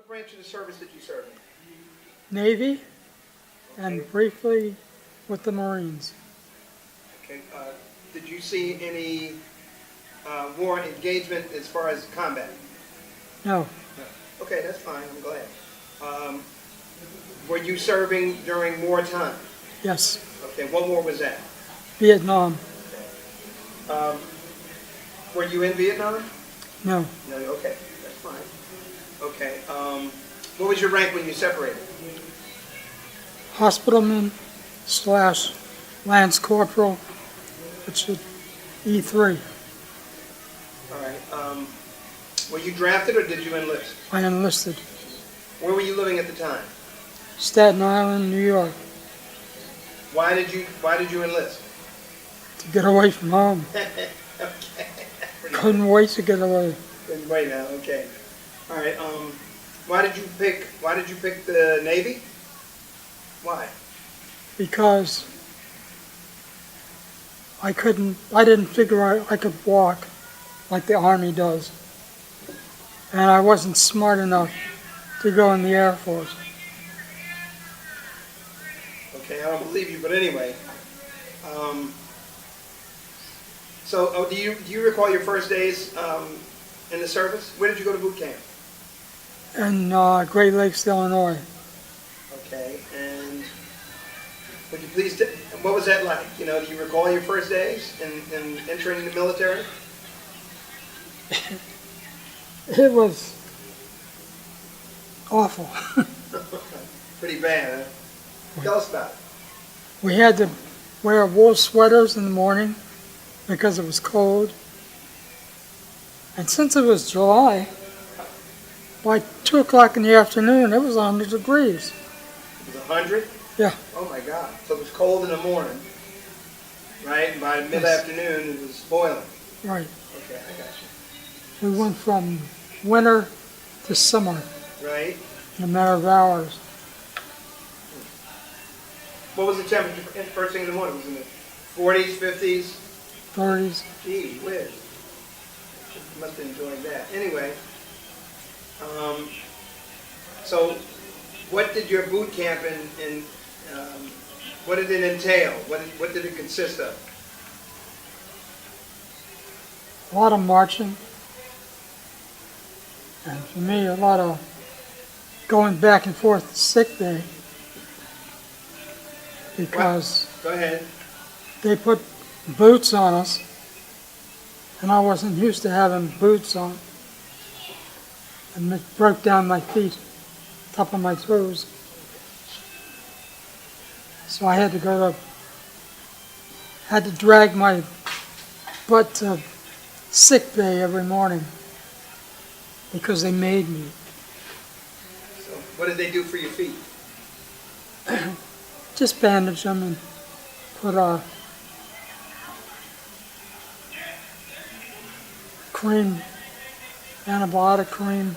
branch of the service did you serve in? Navy, and briefly with the Marines. Okay. Did you see any war engagement as far as combat? No, No. Okay, that's fine. I'm glad. Were you serving during wartime? yes, Okay. What war was that? Vietnam, Were you in Vietnam? no, No. Okay, that's fine. Okay. What was your rank when you separated? hospitalman / Lance Corporal, which is E3. All right. Were you drafted or did you enlist? I enlisted. Where were you living at the time? Staten Island, New York, Why did you enlist? to get away from home. Okay. Couldn't wait to get away. Wait now. Okay. All right. Why did you pick the Navy? Why? Because I didn't figure out I could walk like the Army does. And I wasn't smart enough to go in the Air Force. Okay, I don't believe you, but anyway. So, do you recall your first days in the service? Where did you go to boot camp? In Great Lakes, Illinois. Okay, and would you please, what was that like? You know, do you recall your first days in entering the military? It was awful. Pretty bad, huh? Tell us about it. We had to wear wool sweaters in the morning because it was cold. And since it was July, by 2 o'clock in the afternoon, it was 100 degrees. It was 100? Yeah. Oh my God. So it was cold in the morning, right? And by mid-afternoon, it was boiling. Right. Okay, I got you. We went from winter to summer Right? in a matter of hours. What was the temperature first thing in the morning? Was it in the 40s, 50s? 30s. Gee whiz. You must have enjoyed that. Anyway, so what did your boot camp what did it entail? What did it consist of? A lot of marching. And for me, a lot of going back and forth to sick bay. Because Go ahead. they put boots on us, and I wasn't used to having boots on. And it broke down my feet, top of my toes. So I had to drag my butt to sick bay every morning because they made me. So what did they do for your feet? Just bandage them and put a cream, antibiotic cream.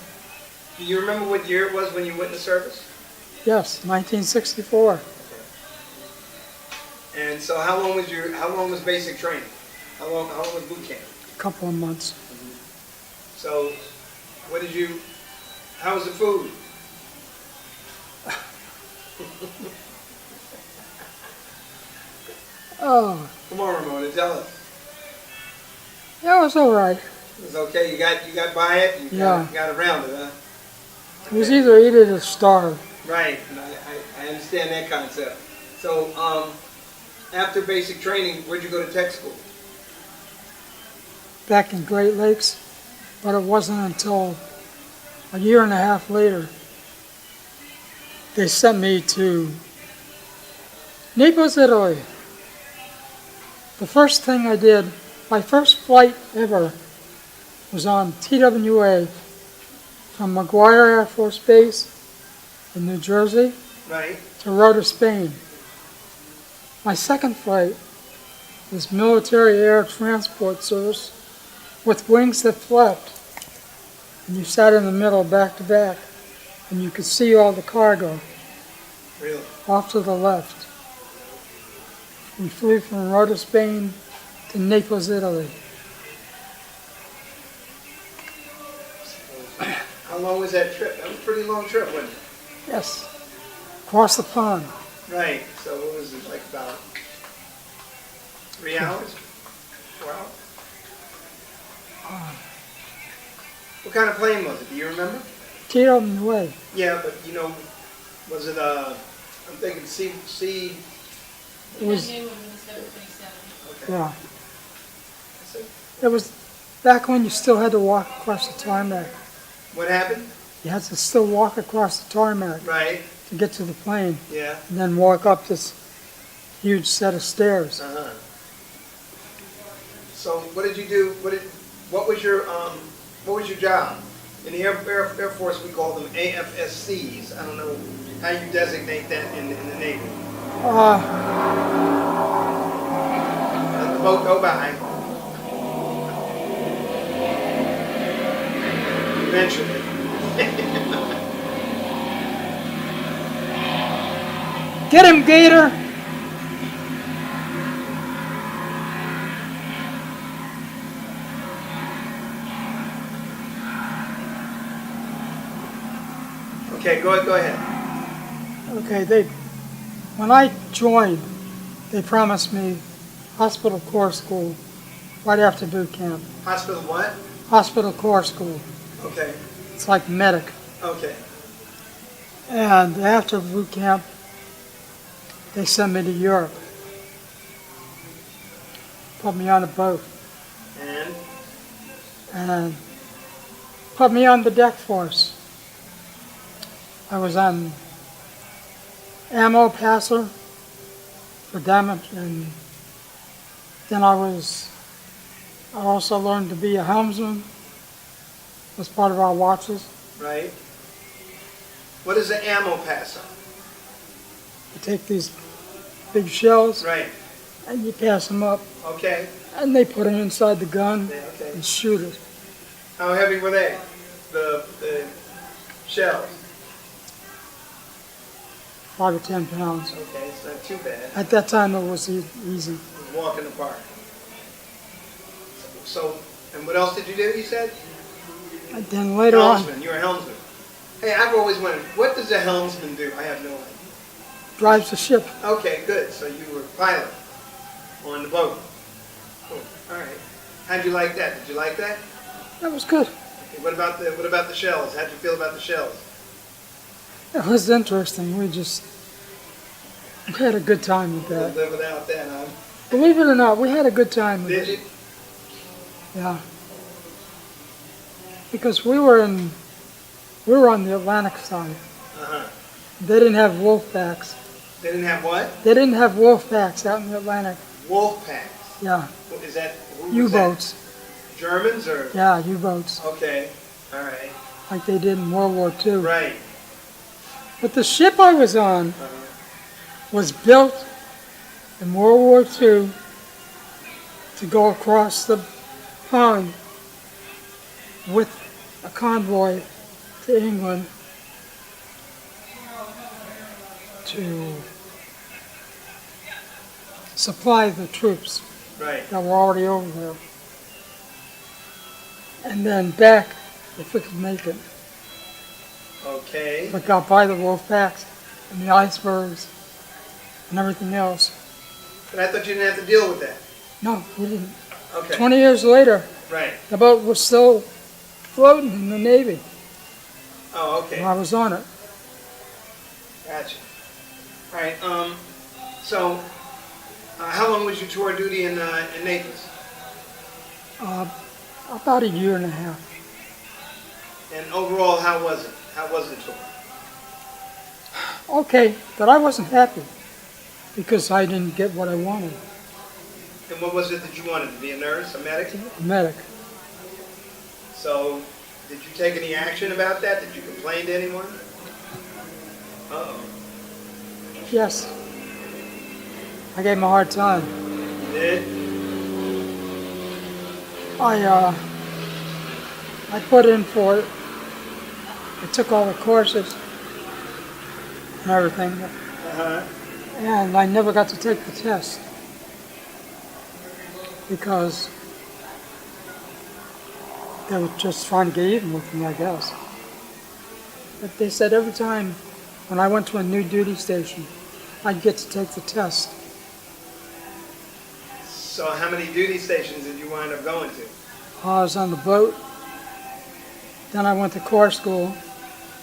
Do you remember what year it was when you went in the service? Yes, 1964. And so how long was basic training? How long was boot camp? A couple of months. So how was the food? Oh, Come on, Raemona, tell us. yeah, it was all right. It was okay. You got by it. You got around it, huh? It was either eat it or starve. Right. And I understand that concept. So after basic training, where'd you go to tech school? Back in Great Lakes, but it wasn't until a year and a half later they sent me to Naples, Italy. The first thing I did, my first flight ever, was on TWA from McGuire Air Force Base in New Jersey Right. to Rota, Spain. My second flight was Military Air Transport Service with wings that flapped. And you sat in the middle back to back and you could see all the cargo Really? off to the left. We flew from Rota, Spain to Naples, Italy. How long was that trip? That was a pretty long trip, wasn't it? Yes. Across the pond. Right, so what was it, like about 3 hours? 4 hours? What kind of plane was it? Do you remember? Tito in the way. Yeah, but you know, was it, I'm thinking C, It was, That new one was 727. okay. yeah. So, It was back when you still had to walk across the tarmac. what happened? You had to still walk across the tarmac Right, to get to the plane, yeah, and then walk up this huge set of stairs. uh-huh. So what did you do, what was your job? In the Air Force, we call them AFSCs. I don't know how you designate that in the Navy. Let the boat go by. Eventually. Get him, Gator! Okay, go ahead. Okay, when I joined, they promised me hospital corps school right after boot camp. Hospital what? Hospital corps school. Okay, It's like medic. okay. And after boot camp, they sent me to Europe. Put me on a boat and put me on the deck force. I was on ammo passer for damage, and then I also learned to be a helmsman as part of our watches. Right. What is an ammo passer? You take these big shells Right. and you pass them up, Okay. and they put them inside the gun Yeah, okay. and shoot it. How heavy were they? The shells? 5 or 10 pounds. Okay, it's not too bad. At that time, it was easy. Walk in the park. So, and what else did you do, you said? And then later on, Helmsman. You're a helmsman. Hey, I've always wondered, what does a helmsman do? I have no idea. drives the ship. Okay, good. So you were a pilot on the boat. Cool. All right. How'd you like that? Did you like that? That was good. Okay, what about the shells? How'd you feel about the shells? It was interesting. We had a good time with Couldn't that. live without that, huh? Believe it or not, we had a good time with Did it. you? Yeah. Because we were on the Atlantic side. Uh-huh. They didn't have wolf packs. They didn't have what? They didn't have wolf packs out in the Atlantic. Wolf packs. Yeah. What is that? Who was U-boats. that? Germans or? Yeah, U-boats. Okay. All right. Like they did in World War II. Right. But the ship I was on Uh-huh. was built in World War II to go across the pond with a convoy to England to supply the troops Right. that were already over there. And then back if we could make it. Okay. But got by the wolf packs and the icebergs and everything else. But I thought you didn't have to deal with that. No, we didn't. Okay. 20 years later, Right. the boat was still floating in the Navy Oh, when okay. I was on it. Gotcha. All right. So, how long was your tour duty in Naples? About a year and a half. And overall, how was it? How was the tour? Okay, but I wasn't happy because I didn't get what I wanted. And what was it that you wanted? To be a nurse, a medic? A medic. So, did you take any action about that? Did you complain to anyone? Uh-oh. Yes. I gave him a hard time. You did? I put in for it. I took all the courses and everything, Uh-huh. and I never got to take the test because they were just trying to get even with me, I guess. But they said every time when I went to a new duty station, I'd get to take the test. So how many duty stations did you wind up going to? I was on the boat. Then I went to Corps School.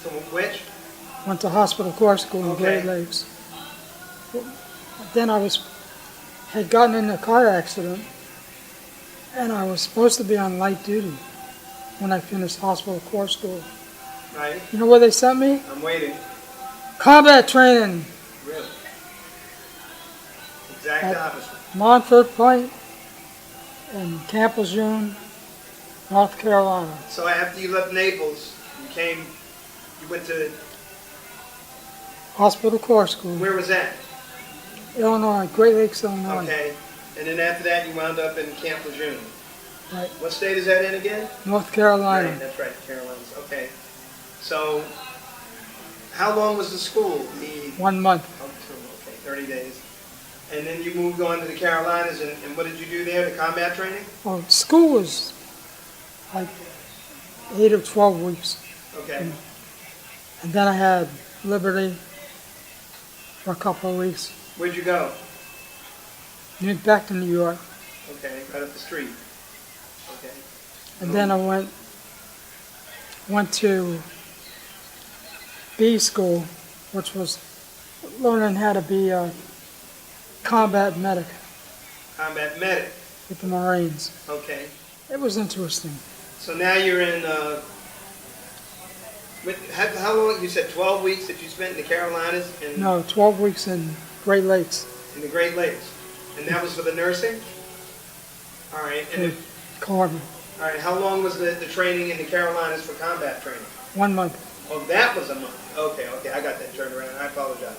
To which? Went to hospital Corps School in Okay. Great Lakes. Then had gotten in a car accident, and I was supposed to be on light duty when I finished hospital Corps School. Right. You know where they sent me? I'm waiting. Combat training Really? Exact At- opposite. Montford Point and Camp Lejeune, North Carolina. So after you left Naples, you went to, Hospital Corps School, where was that? Illinois, Great Lakes, Illinois. Okay. And then after that, you wound up in Camp Lejeune. Right. What state is that in again? North Carolina. Right, that's right, Carolinas. Okay. So, how long was the school? 1 month. Okay, 30 days. And then you moved on to the Carolinas, and what did you do there, the combat training? Well, school was like 8 or 12 weeks. Okay. And then I had Liberty for a couple of weeks. Where'd you go? Moved back to New York. Okay, right up the street. Okay. And then I went to B school, which was learning how to be a combat medic Combat medic. with the Marines. Okay. It was interesting. So now you're in, how long, you said 12 weeks that you spent in the Carolinas and No, 12 weeks in Great Lakes. in the Great Lakes? And that was for the nursing? All right. And in Corbin. all right, how long was the training in the Carolinas for combat training? 1 month. Oh, that was a month. Okay, I got that turned around. I apologize.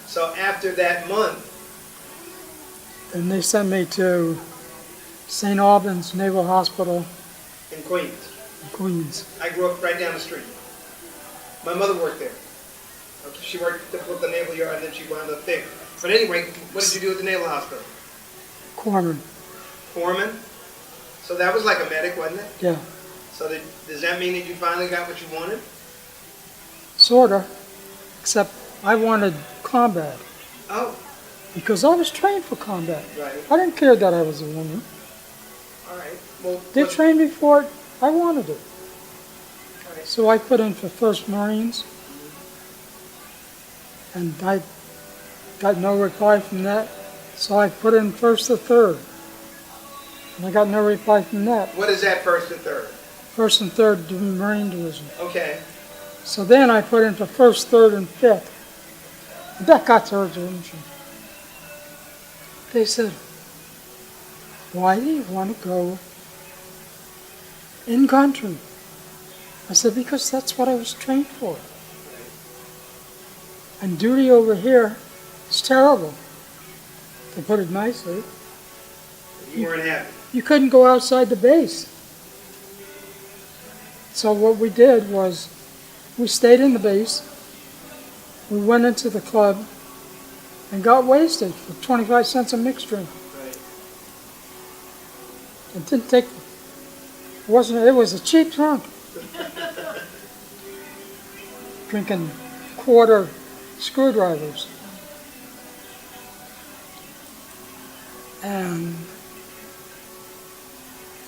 So after that month, And they sent me to St. Albans Naval Hospital in Queens, in Queens. I grew up right down the street. My mother worked there. Okay, she worked at the Naval Yard, and then she wound up there. But anyway, what did you do at the Naval Hospital? Corbin. Foreman? So that was like a medic, wasn't it? Yeah, So does that mean that you finally got what you wanted? sorta. Except I wanted combat Oh, because I was trained for combat. right. I didn't care that I was a woman. All right. Well, They trained me for it. I wanted it. all right. So I put in for 1st Marines, and I got no reply from that. So I put in 1st or 3rd, and I got no reply from that. What is that, first and third? 1st and 3rd Marine Division. Okay. So then I put in for 1st, 3rd, and 5th. And that got their attention. They said, "Why do you want to go in country?" I said, "Because that's what I was trained for. And duty over here is terrible, to put it nicely. You weren't happy. You couldn't go outside the base." So what we did was, we stayed in the base, we went into the club, and got wasted for 25 cents a mixed drink. Right. It didn't take, it was a cheap drunk. Drinking quarter screwdrivers. And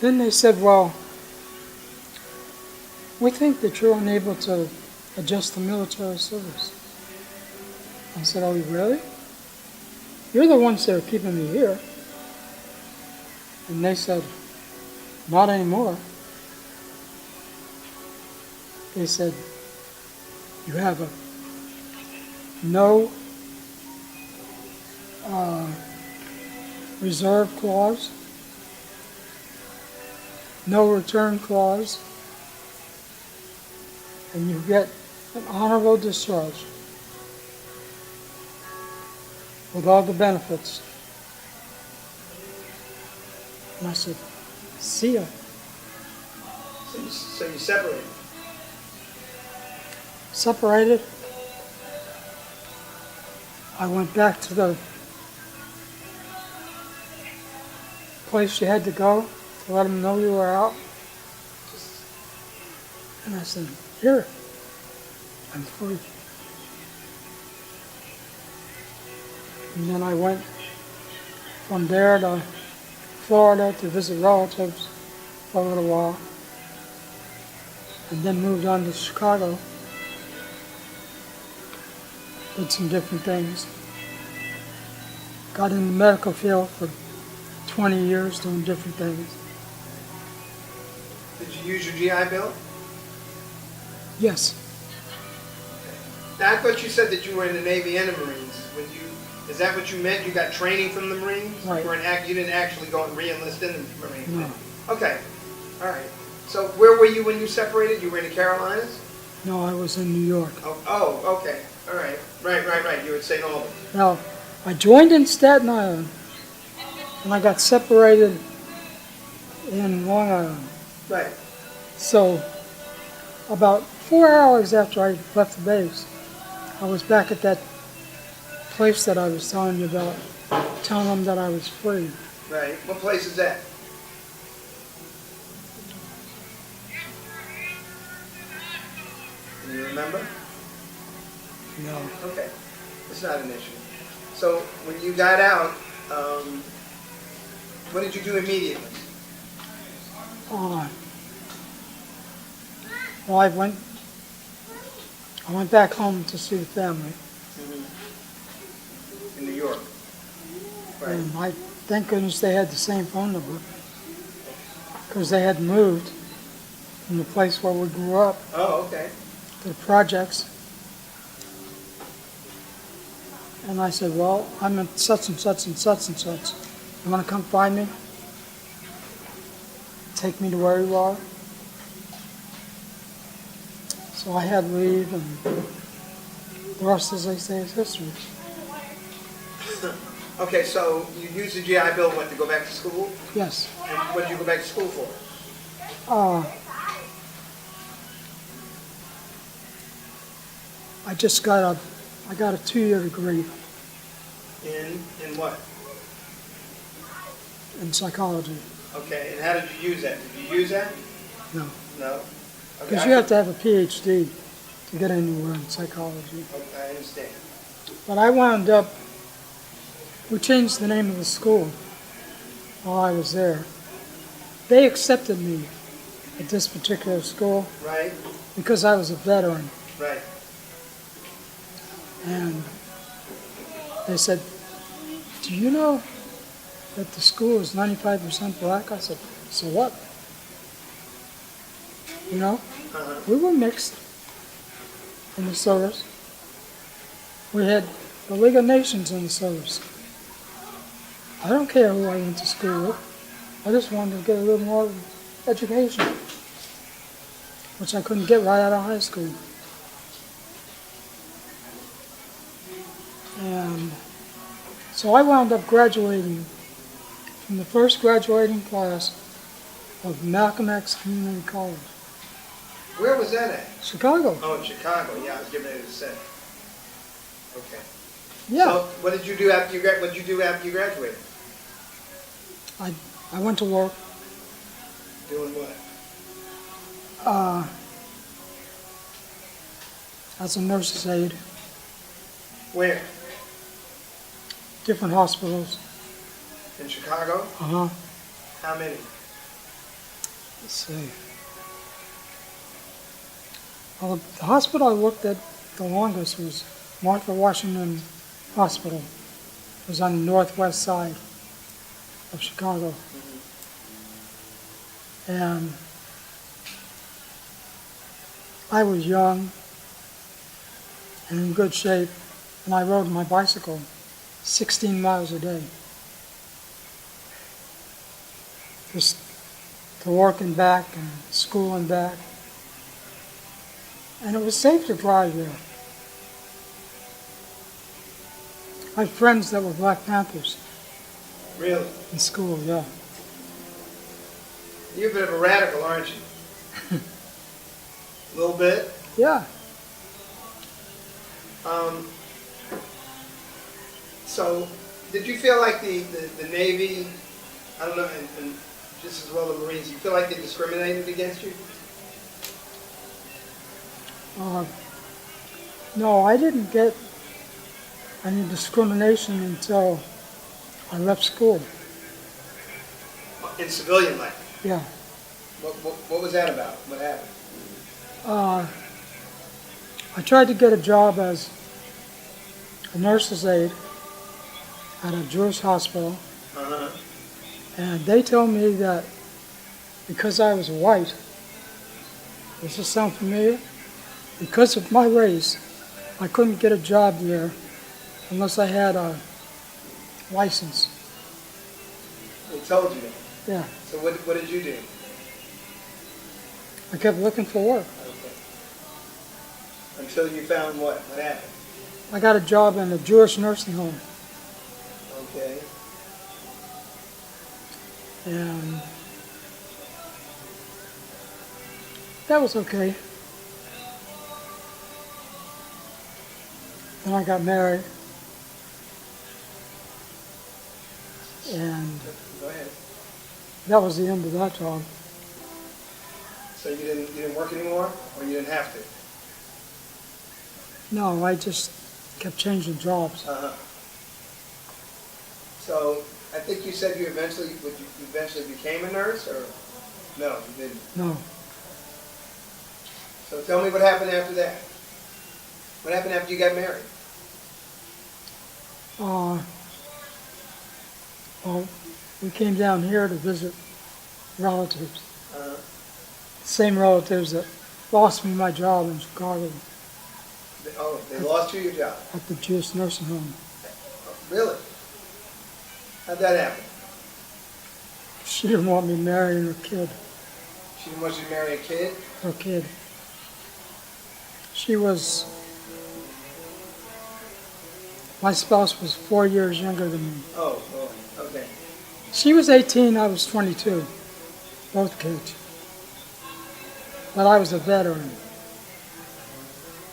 then they said, "Well, we think that you're unable to adjust to military service." I said, "Oh, really? You're the ones that are keeping me here." And they said, "Not anymore." They said, "You have a no reserve clause, no return clause, and you get an honorable discharge with all the benefits." And I said, "See ya." So you separated. Separated. I went back to the place you had to go to let them know you were out. And I said, "Here, and free. And then I went from there to Florida to visit relatives for a little while, and then moved on to Chicago. Did some different things. Got in the medical field for 20 years doing different things. Did you use your GI Bill? Yes, Now, I thought you said that you were in the Navy and the Marines. Is that what you meant? You got training from the Marines? Right. You didn't actually go and re-enlist in the Marines? no, Okay, all right. So where were you when you separated? You were in the Carolinas? no, I was in New York. Oh, okay, all right. Right. You were at St. Albans. Now, I joined in Staten Island, and I got separated in Long Island. Right. So, about 4 hours after I left the base, I was back at that place that I was telling you about, telling them that I was free. Right. What place is that? Can you remember? No. Okay. It's not an issue. So when you got out, what did you do immediately? Well, I went back home to see the family, In New York. Right. and thank goodness they had the same phone number, because they had moved from the place where we grew up Oh, okay. to the projects. And I said, well, I'm at such and such and such and such. You want to come find me? Take me to where you are? So I had leave, and the rest, as they say, is history. Okay, so you used the GI Bill when to go back to school? Yes. And what did you go back to school for? I got a 2-year degree In what? in psychology. Okay, and how did you use that? Did you use that? No, No? Okay, because you have to have a PhD to get anywhere in psychology. Okay, I understand. But I wound up, we changed the name of the school while I was there. They accepted me at this particular school Right? because I was a veteran. Right. And they said, do you know that the school is 95% black? I said, so what? You know, Uh-huh. we were mixed in the service. We had the League of Nations in the service. I don't care who I went to school with. I just wanted to get a little more education, which I couldn't get right out of high school. And so I wound up graduating from the first graduating class of Malcolm X Community College, Where was that at? Chicago. Oh, in Chicago. Yeah, I was getting ready to say. Okay. Yeah, So what did you do after you graduated? I went to work. Doing what? As a nurse's aide, Where? different hospitals. In Chicago? Uh-huh. How many? Let's see. Well, the hospital I worked at the longest was Martha Washington Hospital. It was on the northwest side of Chicago. And I was young and in good shape, and I rode my bicycle 16 miles a day. Just to work and back and school and back. And it was safe to drive there. I had friends that were Black Panthers Really? in school, yeah. You're a bit of a radical, aren't you? A little bit. Yeah. So, did you feel like the Navy, I don't know, and just as well the Marines, you feel like they discriminated against you? No, I didn't get any discrimination until I left school. In civilian life? Yeah. What was that about? What happened? I tried to get a job as a nurse's aide at a Jewish hospital, Uh-huh. and they told me that because I was white, does this sound familiar? Because of my race, I couldn't get a job there unless I had a license. They told you that. Yeah, So what did you do? I kept looking for work. Okay. Until you found what? What happened? I got a job in a Jewish nursing home, Okay. and that was okay. Then I got married, and Go ahead. that was the end of that job. So you didn't work anymore, or you didn't have to? No, I just kept changing jobs. Uh-huh. So I think you said you eventually became a nurse, or no, you didn't. No, So tell me what happened after that. What happened after you got married? well, we came down here to visit relatives. Uh, Same relatives that lost me my job in Chicago they lost you your job. at the Jewish nursing home. Really? How'd that happen? She didn't want me marrying her kid. She didn't want you to marry a kid? Her kid. My spouse was 4 years younger than me. Oh, okay. She was 18, I was 22, both kids. But I was a veteran.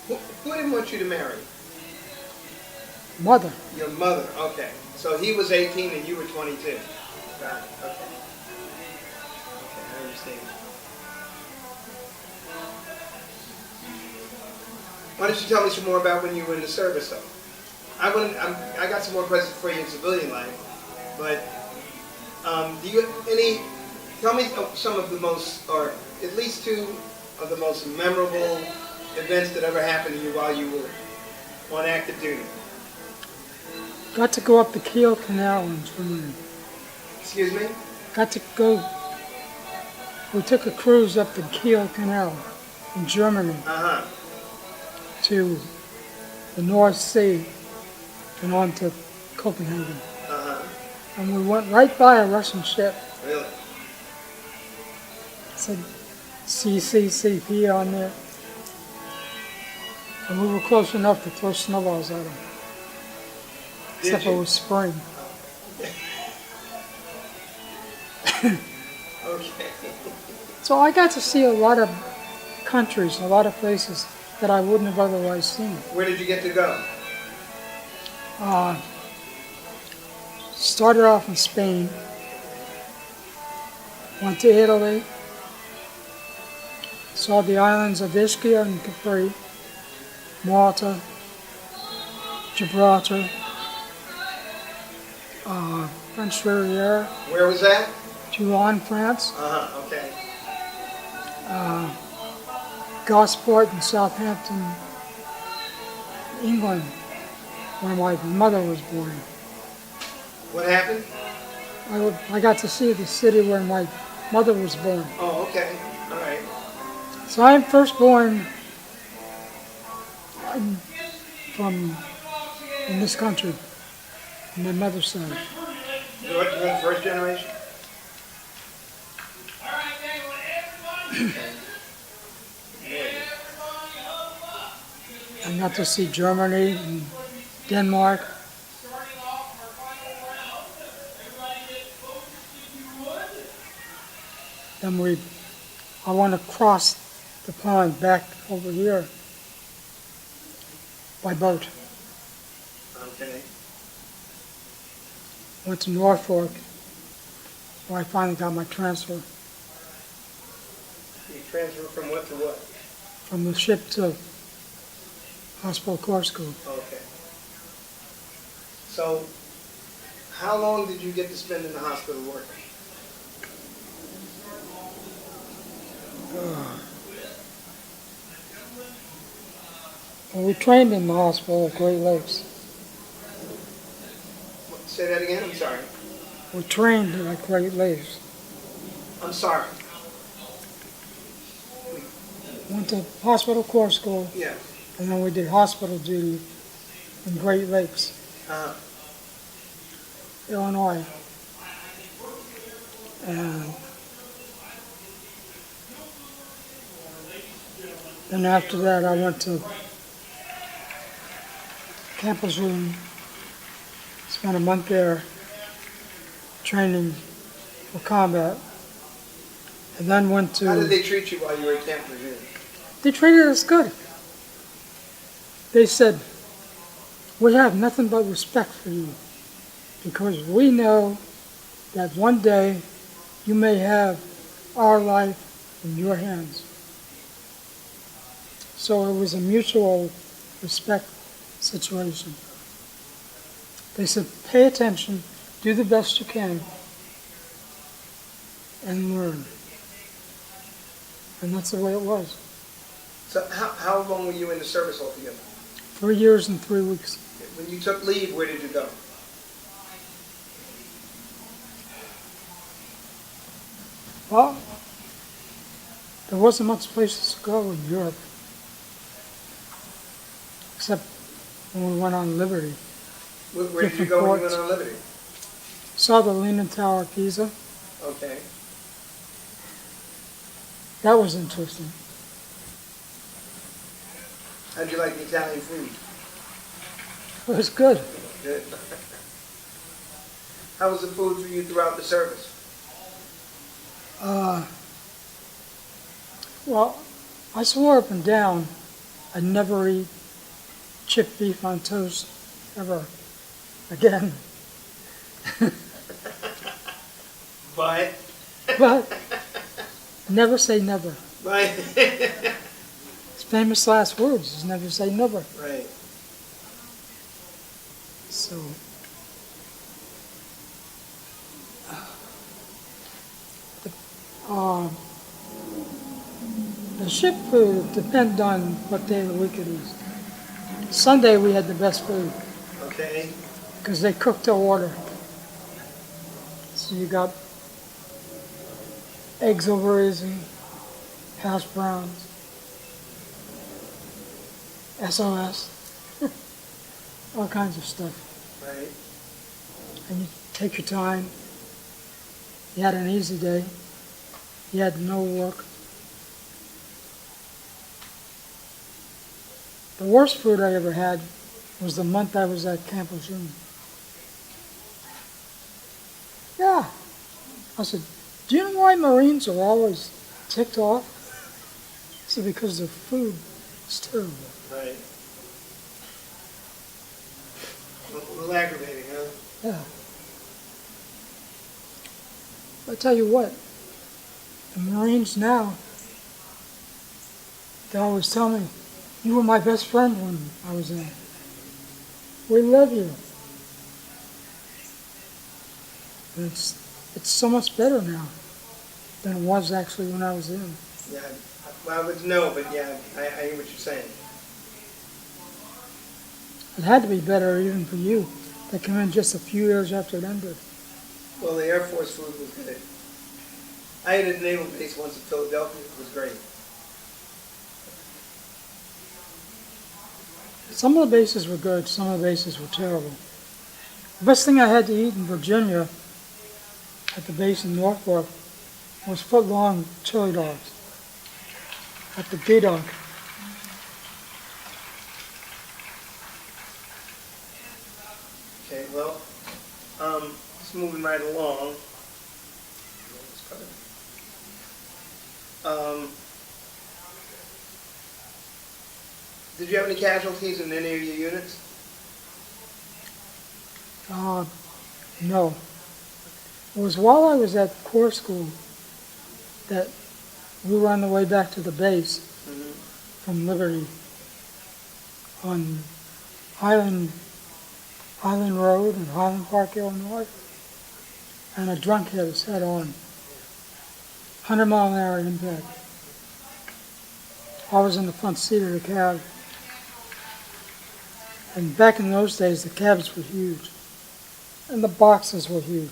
Who didn't want you to marry? Mother. Your mother, okay. So he was 18 and you were 22. Got it, okay. Okay, I understand. Why don't you tell me some more about when you were in the service, though? I got some more questions for you in civilian life, but tell me some of the most, or at least two of the most memorable events that ever happened to you while you were on active duty. Got to go up the Kiel Canal in Germany. Excuse me? We took a cruise up the Kiel Canal in Germany Uh-huh. to the North Sea and on to Copenhagen. Uh-huh. And we went right by a Russian ship. Really? It said CCCP on there. And we were close enough to throw snowballs at them. Except it was spring. Okay. So I got to see a lot of countries, a lot of places that I wouldn't have otherwise seen. Where did you get to go? Started off in Spain, went to Italy, saw the islands of Ischia and Capri, Malta, Gibraltar, French Riviera, Where was that? Toulon, France, Uh-huh, okay. Gosport and Southampton, England, where my mother was born. What happened? I got to see the city where my mother was born. Oh, okay. All right. So I'm first born in this country, on my mother's side. You're the first generation? I got to see Germany and Denmark. Then I went across the pond back over here by boat. Okay. Went to Norfolk, where I finally got my transfer You transferred from what to what? from the ship to Hospital Corps School. Okay. So, how long did you get to spend in the hospital working? Well, we trained in the hospital at Great Lakes. Say that again? I'm sorry. We trained at Great Lakes. I'm sorry. Went to Hospital Corps School, Yeah. and then we did hospital duty in Great Lakes, Uh, Illinois. And then after that, I went to Campus Room, spent a month there training for combat, and then went how did to, they treat you while you were at Camp Lejeune? they treated us good. They said, we have nothing but respect for you because we know that one day you may have our life in your hands. So it was a mutual respect situation. They said, pay attention, do the best you can, and learn. And that's the way it was. So how long were you in the service altogether? 3 years and 3 weeks. When you took leave, where did you go? Well, there wasn't much places to go in Europe, except when we went on Liberty. Where did you Different go when you ports. went on Liberty? Saw the Leaning Tower of Pisa. Okay. That was interesting. How'd you like the Italian food? It was good. Good. How was the food for you throughout the service? Well, I swore up and down I'd never eat chipped beef on toast ever again. But? But never say never. Right. His famous last words is never say never. Right. So, the ship food depended on what day of the week it is. Sunday we had the best food Okay. because they cooked to order. So you got eggs over easy, hash browns, SOS, all kinds of stuff. Right. And you take your time. You had an easy day. You had no work. The worst food I ever had was the month I was at Camp Lejeune. Yeah. I said, do you know why Marines are always ticked off? I said, because their food is terrible. Right. A little aggravating, huh? Yeah. I tell you what, the Marines now, they always tell me, you were my best friend when I was in. We love you. And it's so much better now than it was actually when I was in. Yeah. Well, I would know, but yeah, I hear what you're saying. It had to be better even for you that came in just a few years after it ended. Well, the Air Force food was good. I ate at a naval base once in Philadelphia. It was great. Some of the bases were good, some of the bases were terrible. The best thing I had to eat in Virginia at the base in Norfolk was foot-long chili dogs at the B-Dog. Okay, well, just moving right along. Did you have any casualties in any of your units? No. It was while I was at Corps School that we were on the way back to the base from Liberty. on Highland Road in Highland Park, Illinois, and a drunk hit his head on. 100-mile-an-hour impact. I was in the front seat of the cab. And back in those days, the cabs were huge. And the boxes were huge.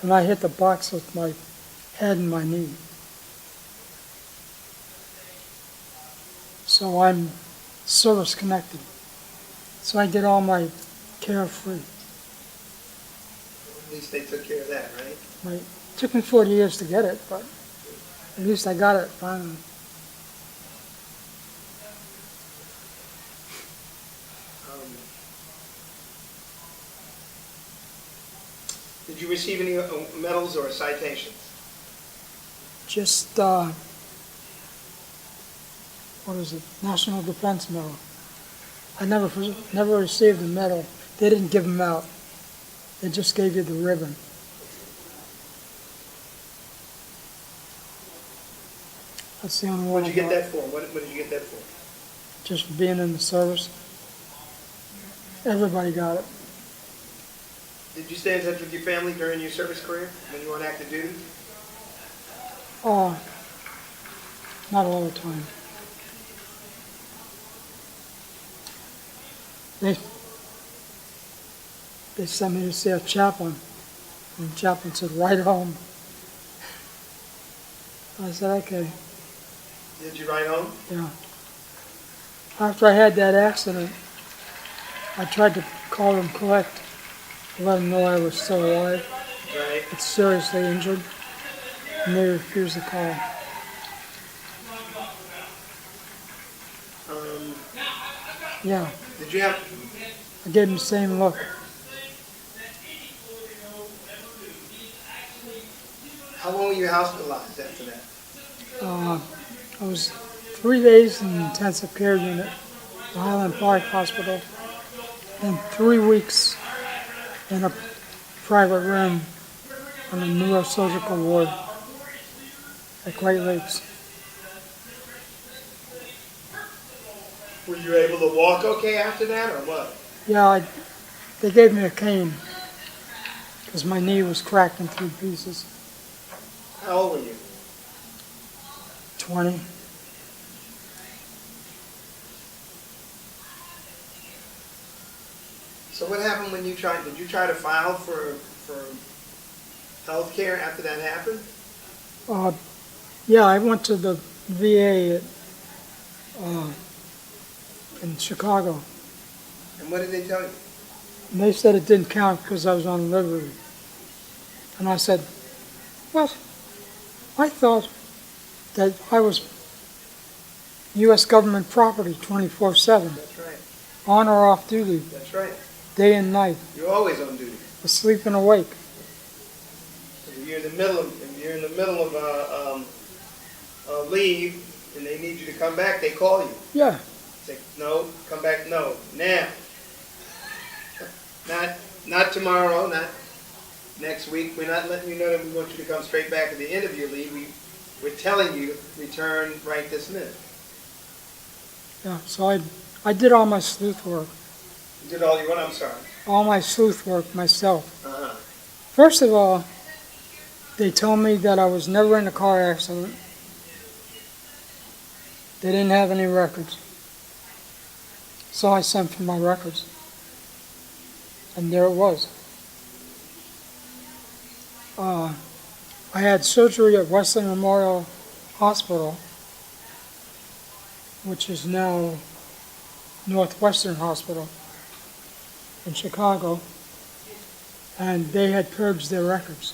And I hit the box with my head and my knee. So I'm service connected. So I get all my care free. At least they took care of that, right? Right. It took me 40 years to get it, but at least I got it finally. Did you receive any medals or citations? Just, what is it, National Defense Medal. I never received a medal. They didn't give them out. They just gave you the ribbon. That's the only one. What did you get that for? What did you get that for? Just for being in the service. Everybody got it. Did you stay in touch with your family during your service career when you were on active duty? Not all the time. They sent me to see a chaplain, and the chaplain said, "Ride home." I said, "Okay." Did you ride home? Yeah. After I had that accident, I tried to call them collect, to let them know I was still alive, Right. but seriously injured, and they refused to call. Yeah, Did you have? I gave them the same look. How long were you hospitalized after that? I was 3 days in the intensive care unit, the Highland Park Hospital, and 3 weeks in a private room on a neurosurgical ward at Great Lakes. Were you able to walk okay after that, or what? Yeah, they gave me a cane because my knee was cracked in 3 pieces. How old were you? 20. So what happened when you tried? Did you try to file for health care after that happened? Yeah, I went to the VA in Chicago. And what did they tell you? And they said it didn't count because I was on livery. And I said, "What? I thought that I was U.S. government property 24/7, That's right. on or off duty, That's right. day and night, You're always on duty. asleep and awake." If you're in the middle of a leave and they need you to come back, they call you. Yeah, Say, no, come back, no, now. Not tomorrow, not next week. We're not letting you know that we want you to come straight back at the end of your leave. We're telling you to return right this minute. yeah. So I did all my sleuth work, You did all you want, I'm sorry. all my sleuth work myself. Uh-huh. First of all, they told me that I was never in a car accident. They didn't have any records. So I sent for my records. And there it was. I had surgery at Wesley Memorial Hospital, which is now Northwestern Hospital in Chicago, and they had purged their records.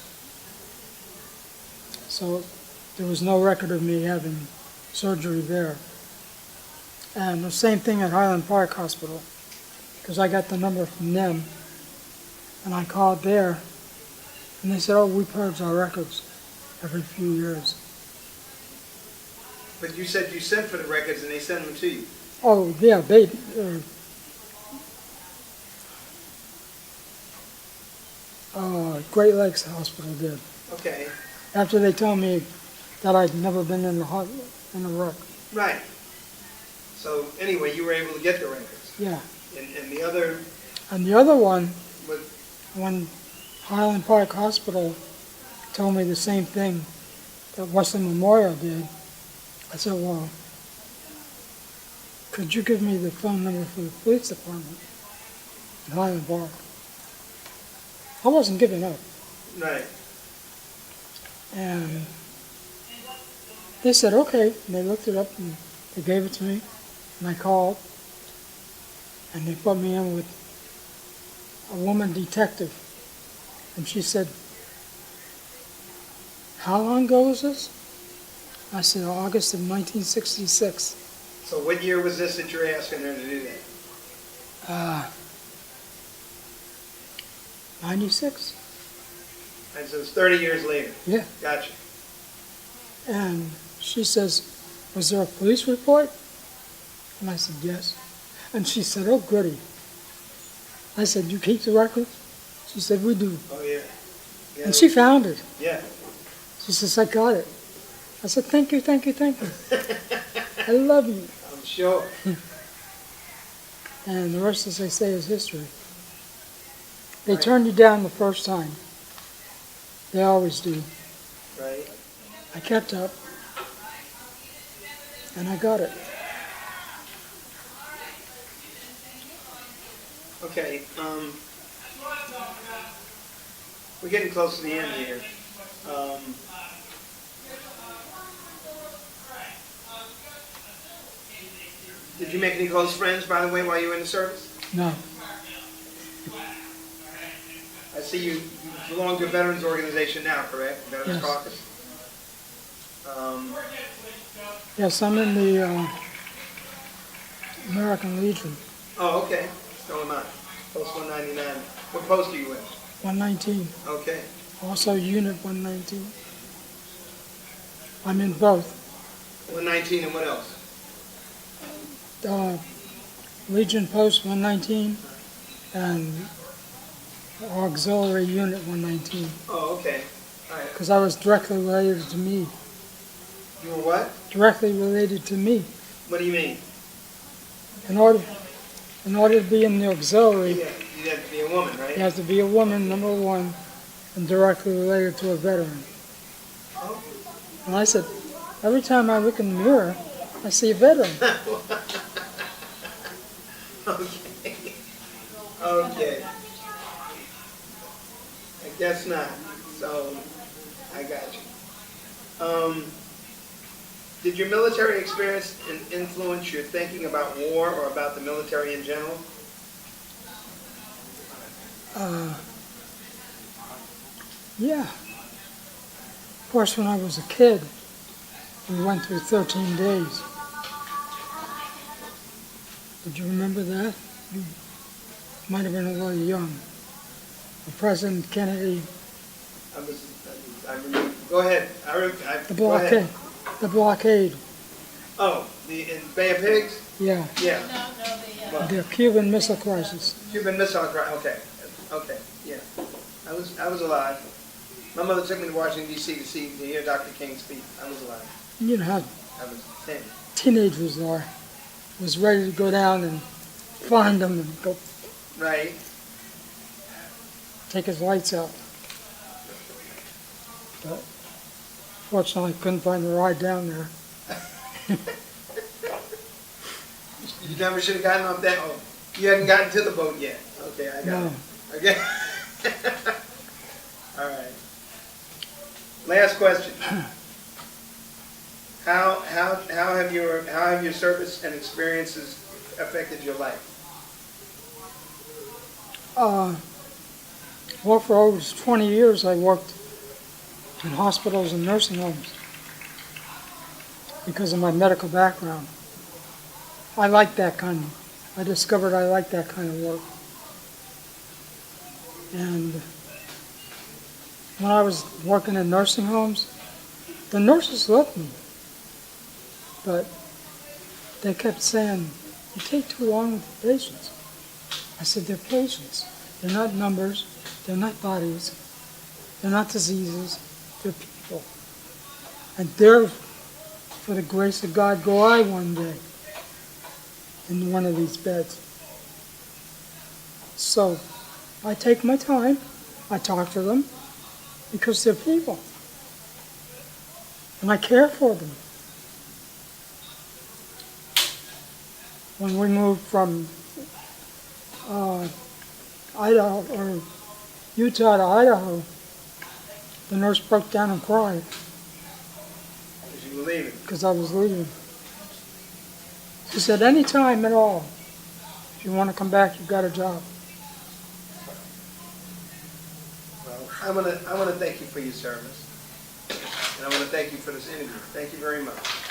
So there was no record of me having surgery there. And the same thing at Highland Park Hospital, because I got the number from them, and I called there, and they said, "Oh, we purge our records every few years." But you said you sent for the records and they sent them to you. Oh, yeah, they, Great Lakes Hospital did. Okay. After they told me that I'd never been in a wreck. Right. So anyway, you were able to get the records. Yeah. And the other And the other one, was, when Highland Park Hospital told me the same thing that Western Memorial did, I said, well, could you give me the phone number for the police department in Highland Park? I wasn't giving up. right. And they said, okay. And they looked it up and they gave it to me. And I called. And they put me in with a woman detective. And she said, how long ago was this? I said, August of 1966. So what year was this that you're asking her to do that? 96. And so it's 30 years later. Yeah. Gotcha. And she says, was there a police report? And I said, yes. And she said, oh, goody. I said, you keep the records? She said, we do. Oh, yeah. Yeah. And she found it. Yeah. She says, I got it. I said, thank you, thank you, thank you. I love you. I'm sure. And the rest, as they say, is history. They Right. turned you down the first time. They always do. Right. I kept up. And I got it. Okay. We're getting close to the end here. Did you make any close friends, by the way, while you were in the service? No. I see you belong to a veterans organization now, correct? Veterans Yes. Caucus? Yes, I'm in the American Legion, Oh, okay. So am I. Post 199. What post are you in? 119. Okay. Also Unit 119. I'm in both. 119 and what else? Legion Post 119 and Auxiliary Unit 119. Oh, okay. All right. Because I was directly related to me. You were what? Directly related to me. What do you mean? In order to be in the auxiliary, Yeah, you have to be a woman, right? you have to be a woman, number one, and directly related to a veteran. Oh. And I said, every time I look in the mirror, I see a veteran. Okay. Okay. I guess not. So, I got you. Did your military experience influence your thinking about war or about the military in general? Yeah. Of course, when I was a kid, we went through 13 days. Did you remember that? You might have been a little young. President Kennedy, I remember. Go ahead. the Go ahead. blockade, the blockade, Oh, in Bay of Pigs? yeah, Yeah. Well, the Cuban Missile Crisis. Cuban Missile Crisis. Okay. Okay. Yeah. I was alive. My mother took me to Washington D.C. to hear Dr. King speak. I was alive. You know how I was 10. teenagers are. Was ready to go down and find them and go Right. take his lights out. But fortunately, couldn't find the ride down there. You never should have gotten off that. Oh, you hadn't gotten to the boat yet. Okay, I got No. it. Okay. All right. Last question. How have your service and experiences affected your life? Well, for over 20 years, I worked in hospitals and nursing homes because of my medical background. I discovered I liked that kind of work. And when I was working in nursing homes, the nurses loved me. But they kept saying, you take too long with the patients. I said, they're patients. They're not numbers. They're not bodies. They're not diseases. They're people. And there, for the grace of God, go I one day. in one of these beds. So I take my time, I talk to them, because they're people. And I care for them. When we moved from Idaho or Utah to Idaho, the nurse broke down and cried As you were leaving. because I was leaving. She said, any time at all, if you want to come back, you've got a job. Well, I want to thank you for your service. And I want to thank you for this interview. Thank you very much.